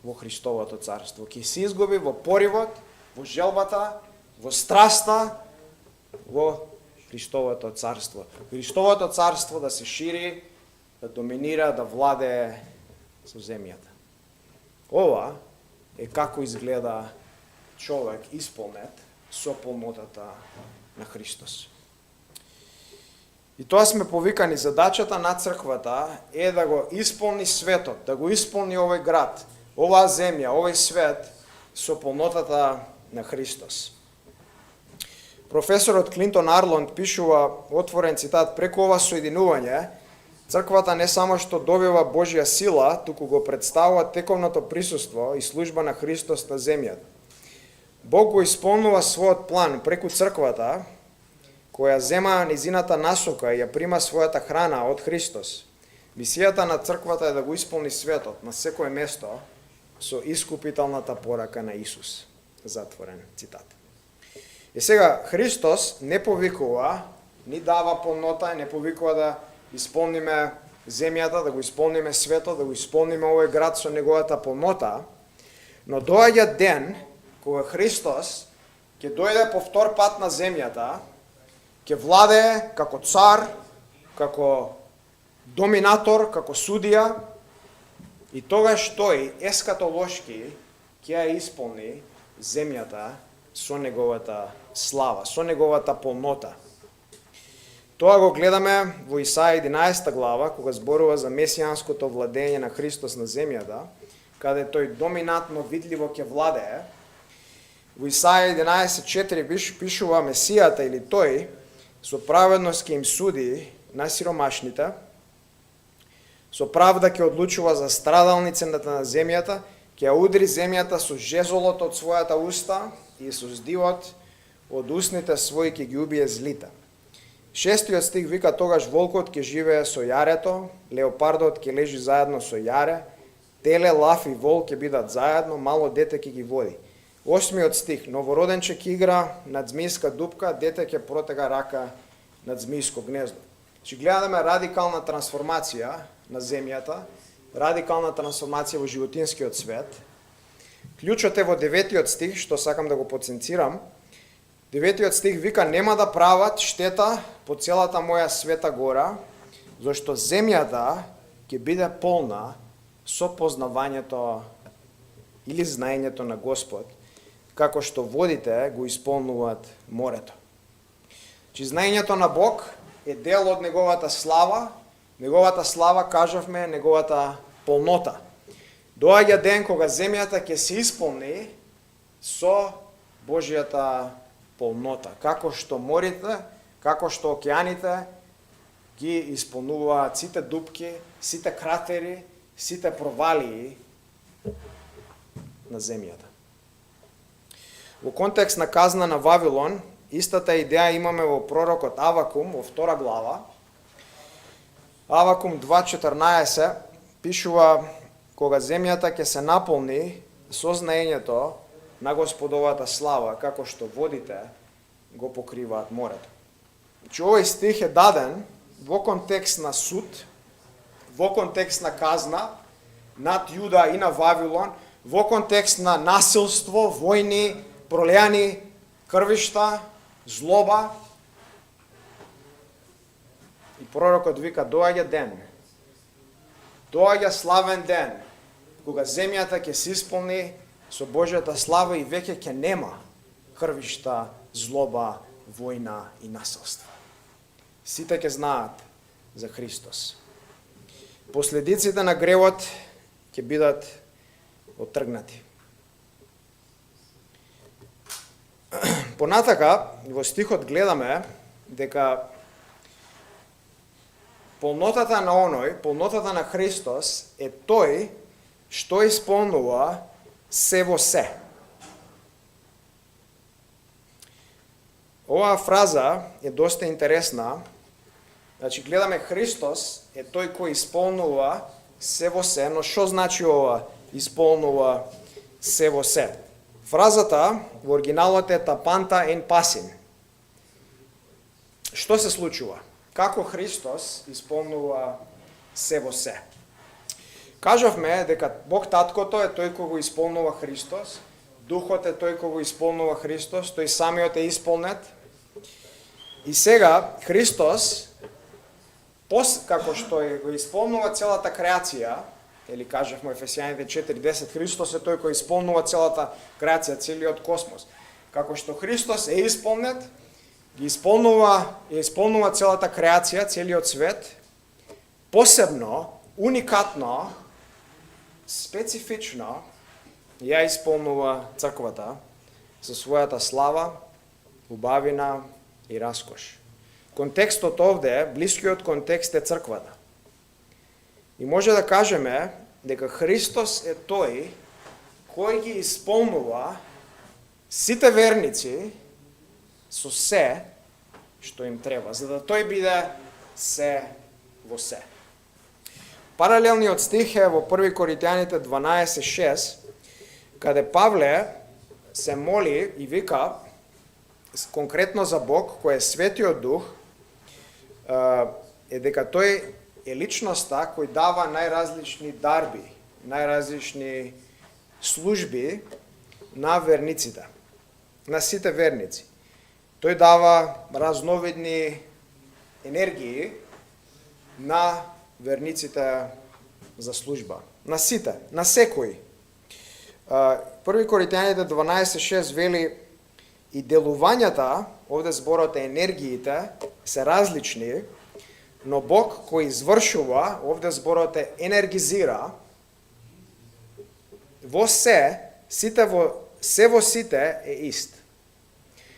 во Христовото царство. Ќе се изгуби во поривот, во желбата, во страста, во Христовото царство. Христовото царство да се шири, да доминира, да владее со земјата. Ова е како изгледа човек исполнет со полнотата на Христос. И тоа сме повикани, задачата на црквата е да го исполни светот, да го исполни овој град, оваа земја, овој свет со полнотата на Христос. Професорот Клинтон Арланд пишува, отворен цитат, преку ова соединување, црквата не само што добива Божја сила, туку го представува тековното присуство и служба на Христос на земјата. Бог го исполнува својот план преку црквата, која зема низината насока и ја прима својата храна од Христос. Мисијата на црквата е да го исполни светот на секое место со искупителната порака на Исус. Затворен цитат. И сега, Христос не повикува, ни дава полнота, не повикува да исполниме земјата, да го исполниме светот, да го исполниме овој град со неговата полнота, но доаѓа ден кога Христос ќе дојде по втор пат на земјата, ќе владее како цар, како доминатор, како судија, и тогаш тој ескатолошки ќе ја исполни земјата со неговата слава, со неговата полнота. Тоа го гледаме во Исаја 11 глава, кога зборува за месијанското владење на Христос на земјата, каде тој доминантно видливо ќе владее. Во Исаја 11:4 пишува Месијата или тој со праведност ќе им суди на сиромашните, со правда ќе одлучува за страдалниците на земјата, ќе ја удри земјата со жезолот од својата уста и со здивот од устните своји ќе ги убие злите. 6 стих вика, тогаш волкот ќе живее со јарето, леопардот ќе лежи заедно со јаре, теле, лав и вол ќе бидат заедно, мало дете ќе ги води. 8 стих, новороденче ќе игра над змијска дупка, дете ќе протега рака над змијско гнездо. Че гледаме радикална трансформација на земјата, радикална трансформација во животинскиот свет. Клучот е во 9 стих, што сакам да го потенцирам. 9 стих вика, нема да прават штета по целата моја света гора, зашто земјата ќе биде полна со познавањето или знаењето на Господ, како што водите го исполнуваат морето. Че знаењето на Бог е дел од неговата слава, кажавме, неговата полнота. Доаѓа ден кога земјата ќе се исполни со Божјата полнота. Како што морите, како што океаните ги исполнуваат сите дупки, сите кратери, сите провалии на земјата. Во контекст на казна на Вавилон, истата идеја имаме во пророкот Авакум, во 2 глава. Авакум 2.14 пишува, кога земјата ќе се наполни со знаењето на Господовата слава, како што водите го покриваат морето. Значи, овој стих е даден во контекст на суд, во контекст на казна над Јуда и на Вавилон, во контекст на насилство, војни, пролеани крвишта, злоба. И пророкот вика, доаѓа ден, доаѓа славен ден, кога земјата ќе се исполни со Божјата слава и веќе ќе нема крвишта, злоба, војна и насилство. Сите ќе знаат за Христос. Последиците на гревот ќе бидат оттргнати. Понатака, во стихот гледаме дека полнотата на оној, полнотата на Христос е тој што исполнува се во се. Оваа фраза е доста интересна. Значи, гледаме Христос е тој кој исполнува се во се, но што значи ова исполнува се во се? Фразата во оригиналот е тапанта ен пасин. Што се случува? Како Христос исполнува се во се? Кажавме дека Бог Таткото е тој кој го исполнува Христос, Духот е тој кој го исполнува Христос, тој самиот е исполнет. И сега Христос, како што го исполнува целата креација, или кажавме Ефесијаните 4:10, Христос е тој кој исполнува целата креација, целиот космос. Како што Христос е исполнет, ги исполнува целата креација, целиот свет, посебно, уникатно, специфично, ја исполнува црквата со својата слава, убавина и раскош. Контекстот овде, блискиот контекст е црквата. И може да кажеме дека Христос е тој кој ги исполнува сите верници со се што им треба, за да тој биде се во се. Паралелниот стих е во 1 Коринтијаните 12:6, каде Павле се моли и вика конкретно за Бог, кој е Светиот Дух, е дека тој е личноста кој дава најразлични дарби, најразлични служби на верниците, на сите верници. Тој дава разновидни енергии на верниците за служба. На сите, на секој. 1 Коринтијаните 12:6 вели и делувањата, овде зборот е енергиите, се различни, но Бог кој извршува, овде зборот е енергизира, во се, се во сите е ист.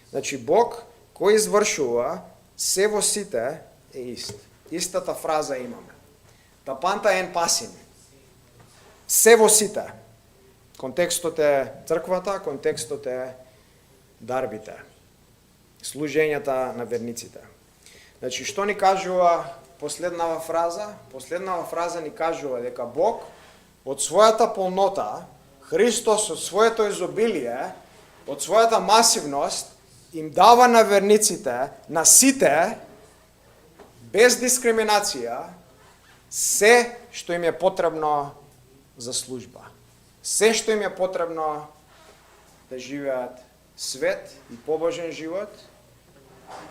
Значи Бог кој извршува, се во сите е ист. Истата фраза имаме. Тапанта ен пасин. Се во сите. Контекстот е црквата, контекстот е дарбите, служењата на верниците. Значи, што ни кажува последнава фраза? Последнава фраза ни кажува дека Бог од својата полнота, Христос од своето изобилие, од својата масивност, им дава на верниците, на сите, без дискриминација, се што им е потребно за служба. Се што им е потребно да живеат свет и побожен живот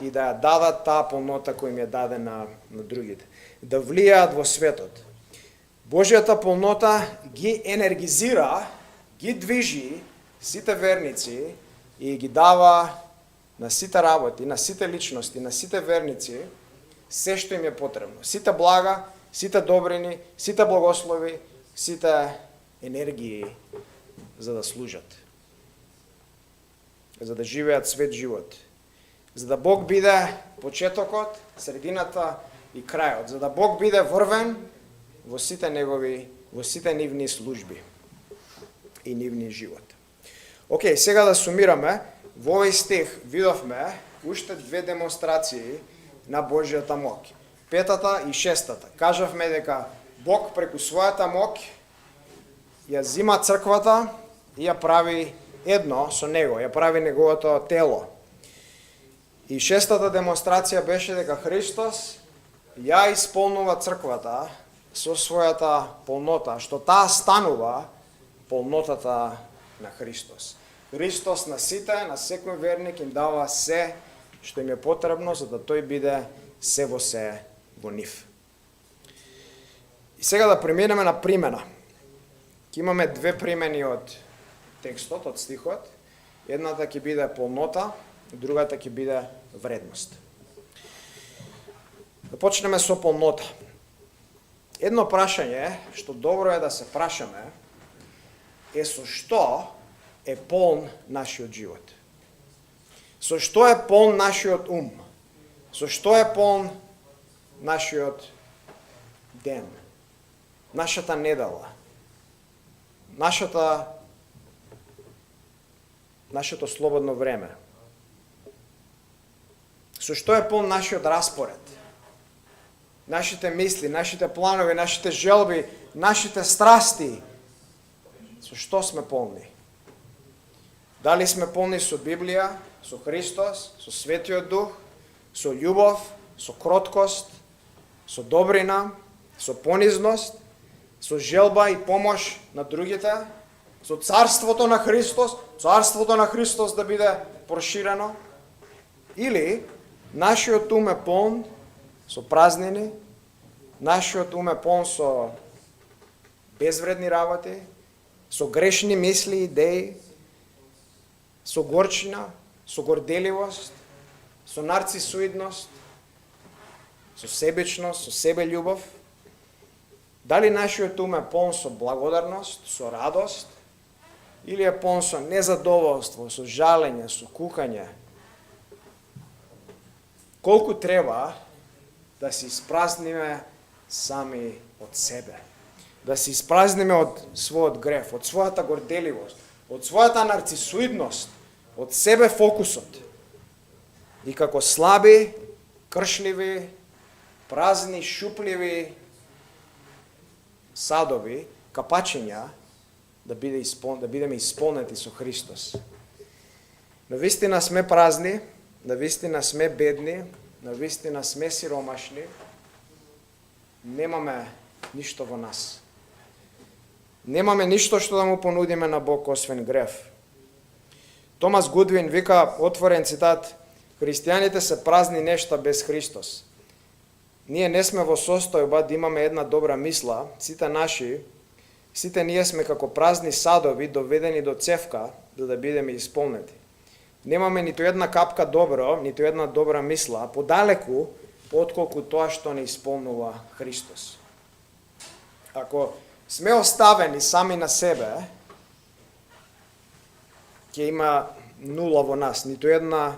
и да ја дадат таа полнота која им е дадена на другите. Да влијаат во светот. Божјата полнота ги енергизира, ги движи сите верници и ги дава на сите работи, на сите личности, на сите верници се што им е потребно. Сите блага, сите добрини, сите благослови, сите енергии за да служат, за да живеат свет живот, за да Бог биде почетокот, средината и крајот, за да Бог биде врвен во сите нивни служби и нивни живот. Океј, сега да сумираме, во овој стих видовме уште две демонстрации на Божјата моќ. 5-та и 6-та. Кажавме дека Бог преку својата моќ ја зима црквата и ја прави едно со него, ја прави неговото тело. И 6-та демонстрација беше дека Христос ја исполнува црквата со својата полнота, што таа станува полнотата на Христос. Христос на сите, на секој верник им дава се што им е потребно за да тој биде се во се во нив. И сега да преминеме на примена. Ке имаме две примени од текстот, од стихот. Едната ќе биде полнота, другата ќе биде вредност. Да почнеме со полнота. Едно прашање, што добро е да се прашаме, е со што е полн нашиот живот? Со што е полн нашиот ум? Со што е полн нашиот ден? Нашата недела? Нашето слободно време? Со што е полн нашиот распоред? Нашите мисли, нашите планови, нашите желби, нашите страсти? Со што сме полни? Дали сме полни со Библија, со Христос, со Светиот Дух, со љубов, со кроткост, со добрина, со понизност, со желба и помош на другите, со царството на Христос да биде проширено? Или нашиот ум е полн со празнини, нашиот ум е полн со безвредни работи, со грешни мисли и идеи, со горчина, со горделивост, со нарцисоидност, со себечност, со себељубов? Дали нашиот ум е полн со благодарност, со радост, или е полн со незадоволство, со жалење, со кукање? Колку треба да се испразниме сами од себе? Да се испразниме од својот греф, од својата горделивост, од својата нарцисоидност, од себе фокусот. И како слаби, кршливи, празни, шупливи садови, капачиња, да бидеме исполнети со Христос. Навистина сме празни, навистина сме бедни, навистина сме сиромашни, немаме ништо во нас. Немаме ништо што да му понудиме на Бог освен греф. Томас Гудвин вика, отворен цитат, христијаните се празни нешта без Христос. Ние не сме во состојба да имаме една добра мисла, сите ние сме како празни садови доведени до цевка за да бидеме исполнети. Немаме ниту една капка добро, ниту една добра мисла, подалеку отколку тоа што не исполнува Христос. Ако сме оставени сами на себе, ќе има нула во нас, ниту една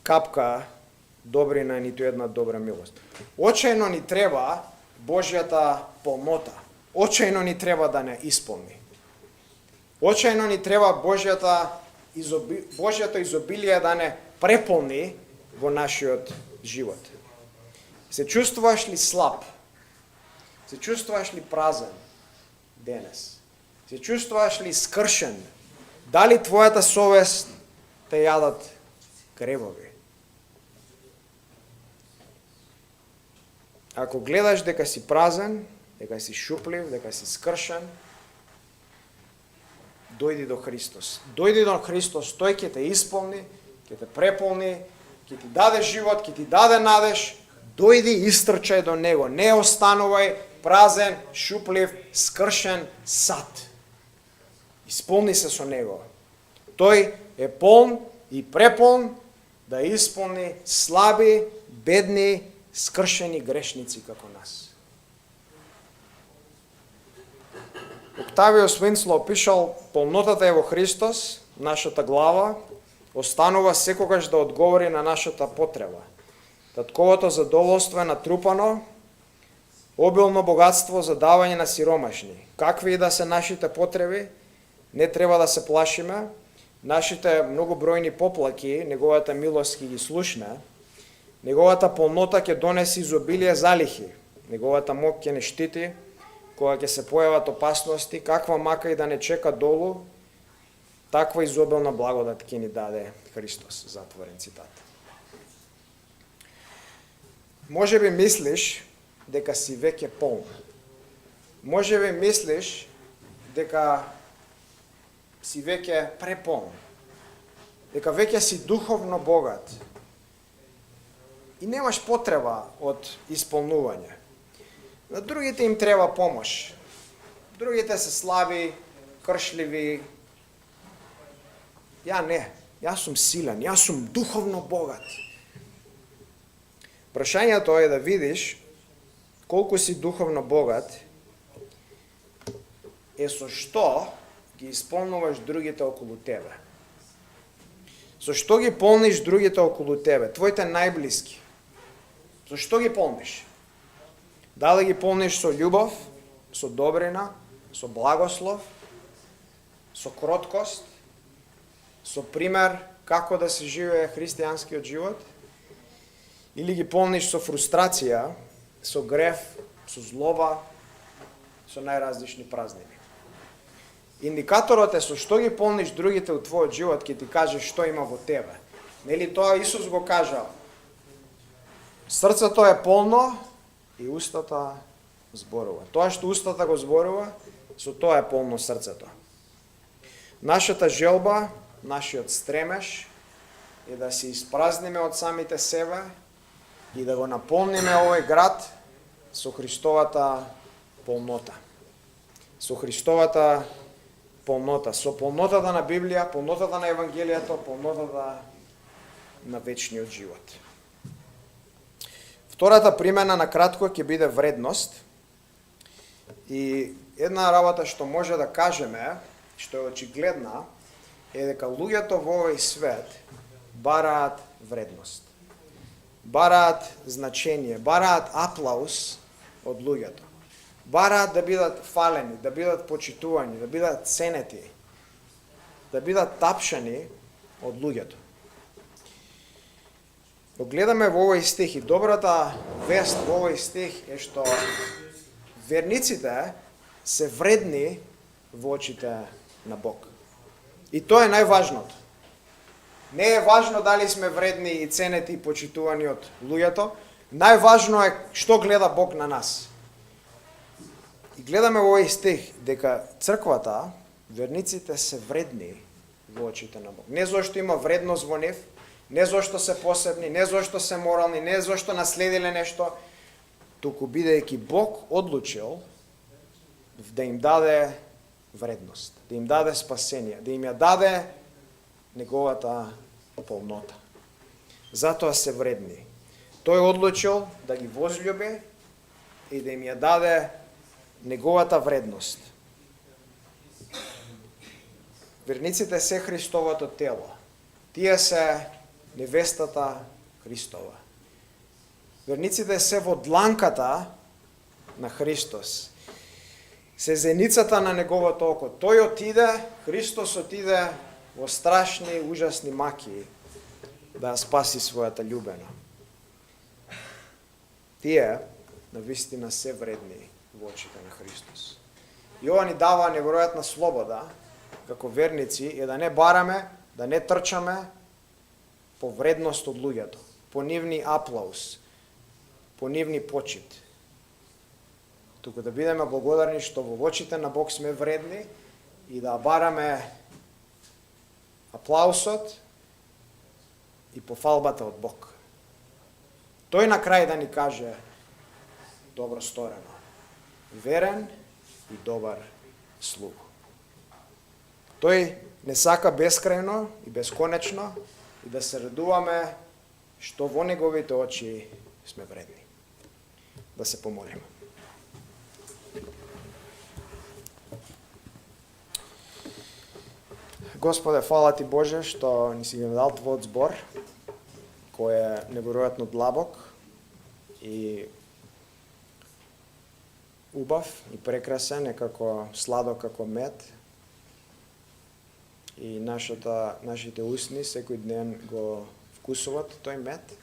капка добрина, ниту една добра милост. Очајно ни треба Божјата полнота. Очајно ни треба да не исполни. Очајно ни треба Божјото изобилие да не преполни во нашиот живот. Се чувствуваш ли слаб? Се чувствуваш ли празен денес? Се чувствуваш ли скршен? Дали твојата совест те јадат гревови? Ако гледаш дека си празен, дека си шуплив, дека си скршен, дојди до Христос. Дојди до Христос, тој ќе те исполни, ќе те преполни, ќе ти даде живот, ќе ти даде надеж. Дојди и истрчај до Него. Не останувај празен, шуплив, скршен сад. Исполни се со Него. Тој е полн и преполн да исполни слаби, бедни, скршени грешници како нас. Октавиус Винслоу пишал, полнотата е во Христос, нашата глава, останува секогаш да одговори на нашата потреба. Татковото задоволство е натрупано, обилно богатство за давање на сиромашни. Какви и да се нашите потреби, не треба да се плашиме, нашите многобројни поплаки, неговата милост ќе ги слушне, неговата полнота ќе донеси изобилие залихи, неговата мок ќе не штити, кога ќе се појават опасности, каква мака и да не чека долу, таква изобилна благодат ќе ни даде Христос. Затворен цитат. Може би мислиш дека си веќе полн. Може би мислиш дека си веќе преполн. Дека веќе си духовно богат. И немаш потреба од исполнување. На другите им треба помош. Другите се слаби, кршливи. Ја не. Јас сум силен, јас сум духовно богат. Прашањето е да видиш колку си духовно богат е со што ги исполнуваш другите околу тебе. Со што ги полниш другите околу тебе, твоите најблиски? Со што ги полниш? Дали ги полниш со љубов, со добрина, со благослов, со кроткост, со пример како да се живее христијанскиот живот? Или ги полниш со фрустрација, со грев, со злоба, со најразлични празнини? Индикаторот е со што ги полниш другите у твојот живот, ќе ти каже што има во тебе. Нели тоа Исус го кажал? Срцето е полно и устата зборува. Тоа што устата го зборува, со тоа е полно срцето. Нашата желба, нашиот стремеж е да се испразниме од самите себе и да го наполниме овој град со Христовата полнота. Со Христовата полнота, со полнотата на Библија, полнотата на Евангелието, полнотата на вечниот живот. Втората примена на кратко ќе биде вредност. И една работа што може да кажеме, што е очигледна, е дека луѓето во овој свет бараат вредност. Бараат значење, бараат аплаус од луѓето. Бараат да бидат фалени, да бидат почитувани, да бидат ценети, да бидат тапшани од луѓето. Го гледаме во овој стих и добрата вест во овој стих е што верниците се вредни во очите на Бог. И тоа е најважното. Не е важно дали сме вредни и ценети и почитувани од луѓето, најважно е што гледа Бог на нас. И гледаме во овој стих дека црквата, верниците се вредни во очите на Бог. Не зашто има вредност во нив, не зашто се посебни, не зашто се морални, не зашто наследиле нешто, туку бидејќи Бог одлучил да им даде вредност, да им даде спасение, да им ја даде неговата полнота. Затоа се вредни. Тој одлучил да ги возлюби и да им ја даде неговата вредност. Верниците се Христовото тело. Тие се невестата Христова. Верниците се во дланката на Христос. Се зеницата на неговото око. Тој отиде, Христос отиде во страшни, ужасни маки да спаси својата љубена. Тие навистина се вредни во очите на Христос. И ова ни дава неверојатна слобода како верници е да не бараме, да не трчаме по вредност од луѓето, по нивни аплаус, по нивни почит. Туку да бидеме благодарни што во очите на Бог сме вредни и да бараме аплаусот и пофалбата од Бог. Тој на крај да ни каже добро сторено, верен и добар слуг. Тој не сака бескрајно и бесконечно и да се радуваме што во неговите очи сме вредни. Да се помолиме. Господе, фала ти Боже што ни си ги дал твојот збор, кој е неверојатно длабок и убав и прекрасен, е како сладок како мед. И нашите усни секој ден го вкусуват тој мед.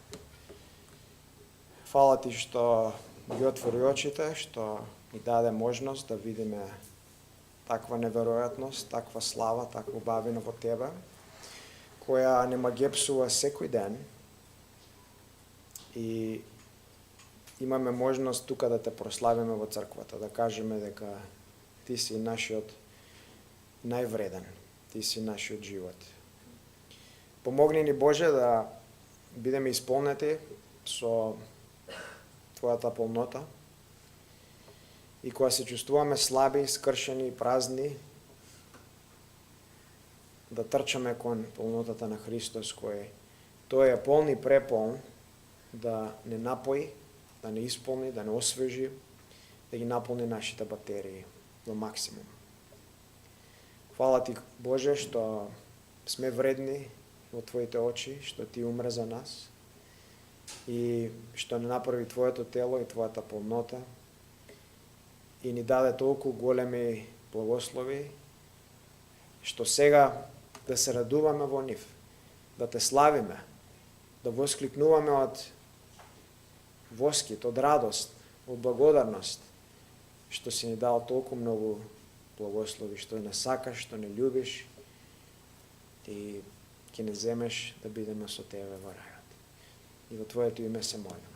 Фала ти што ги отвори очите, што ни даде можност да видиме таква неверојатност, таква слава, таква убавина во Тебе, која не ма гепсува секој ден. И имаме можност тука да те прославиме во црквата, да кажеме дека ти си нашиот највреден, ти си нашиот живот. Помогни ни Боже да бидеме исполнети со Твојата полнота и кога се чувствуваме слаби, скршени и празни, да трчаме кон полнотата на Христос, кој тој е полн и преполн да не напои, да не исполни, да не освежи, да ги наполни нашите батерии до максимум. Фала ти, Боже, што сме вредни во Твоите очи, што Ти умре за нас и што не направи Твоето тело и Твојата полнота и ни даде толку големи благослови, што сега да се радуваме во нив, да Те славиме, да воскликнуваме од воскит, од радост, од благодарност, што си ни дал толку многу благослови, што не сакаш, што не љубиш и ќе не земеш да бидеме со Тебе во рајот. И во Твоето име се молим.